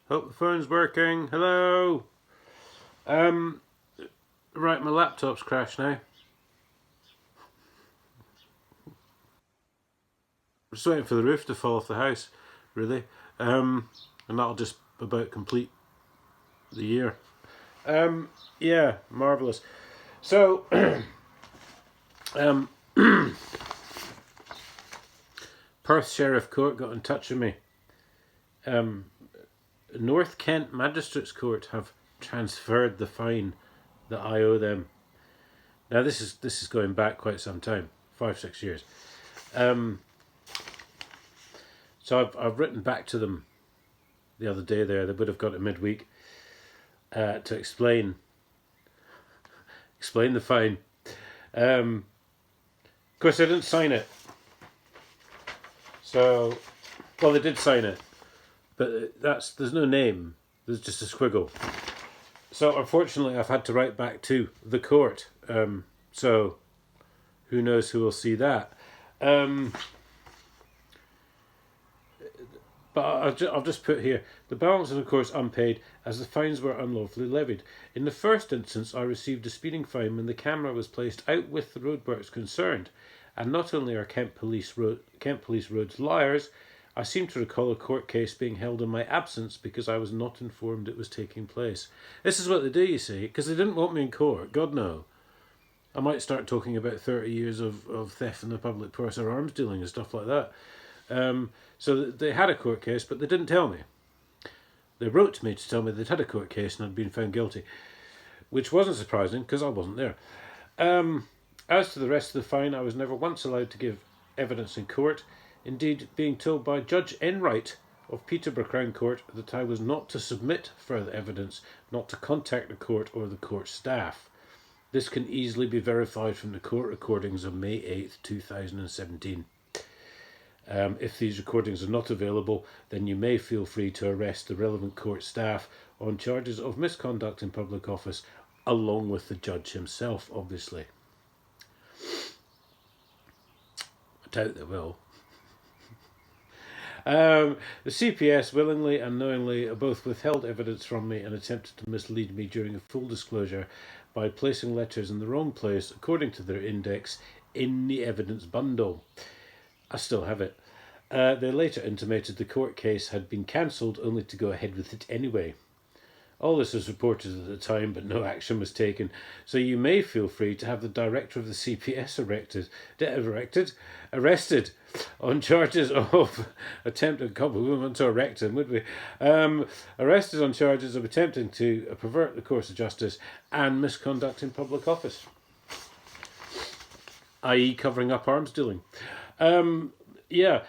Hope the phone's working. Hello. Right, my laptop's crashed now. I'm just waiting for the roof to fall off the house, really. And that'll just about complete the year. Yeah, marvellous. So, Perth Sheriff Court got in touch with me. North Kent Magistrates Court have transferred the fine that I owe them. Now this is going back quite some time, 5-6 years. So I've written back to them the other day. There, they would have got it midweek to explain the fine. Of course, I didn't sign it. So, well, they did sign it, but there's no name. There's just a squiggle. So unfortunately, I've had to write back to the court. So who knows who will see that. But I'll just put here, the balance is of course unpaid as the fines were unlawfully levied. In the first instance, I received a speeding fine when the camera was placed out with the roadworks concerned. And not only are Kent Police roads liars, I seem to recall a court case being held in my absence because I was not informed it was taking place. This is what they do, you see, because they didn't want me in court. God no. I might start talking about 30 years of theft in the public purse or arms dealing and stuff like that. So they had a court case, but they didn't tell me. They wrote to me to tell me they'd had a court case and I'd been found guilty, which wasn't surprising because I wasn't there. As to the rest of the fine, I was never once allowed to give evidence in court. Indeed, being told by Judge Enright of Peterborough Crown Court that I was not to submit further evidence, not to contact the court or the court staff. This can easily be verified from the court recordings of May 8th, 2017. If these recordings are not available, then you may feel free to arrest the relevant court staff on charges of misconduct in public office, along with the judge himself, obviously. I doubt they will. The CPS willingly and knowingly both withheld evidence from me and attempted to mislead me during a full disclosure by placing letters in the wrong place according to their index in the evidence bundle. I still have it. They later intimated the court case had been cancelled only to go ahead with it anyway. All this was reported at the time, but no action was taken, so you may feel free to have the director of the CPS arrested on charges of attempting, God, we wouldn't want to arrest him, would we? Arrested on charges of attempting to pervert the course of justice and misconduct in public office, i.e. covering up arms dealing. Yeah,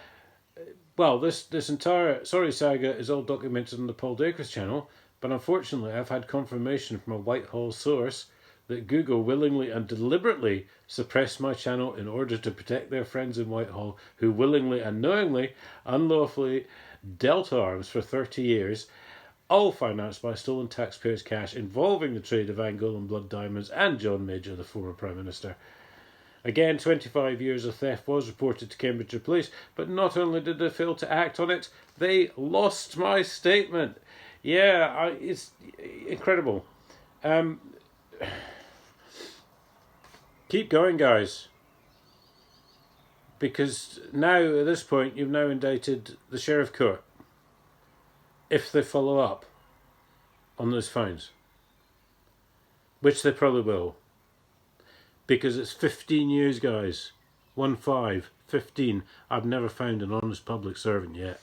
well, this entire sorry saga is all documented on the Paul Dacres channel. But unfortunately, I've had confirmation from a Whitehall source that Google willingly and deliberately suppressed my channel in order to protect their friends in Whitehall who willingly and knowingly, unlawfully dealt arms for 30 years, all financed by stolen taxpayers' cash involving the trade of Angolan blood diamonds and John Major, the former Prime Minister. Again, 25 years of theft was reported to Cambridgeshire Police, but not only did they fail to act on it, they lost my statement. Yeah, it's incredible. Keep going, guys. Because now, at this point, you've now indicted the Sheriff Court. If they follow up on those fines. Which they probably will. Because it's 15 years, guys. 15. I've never found an honest public servant yet.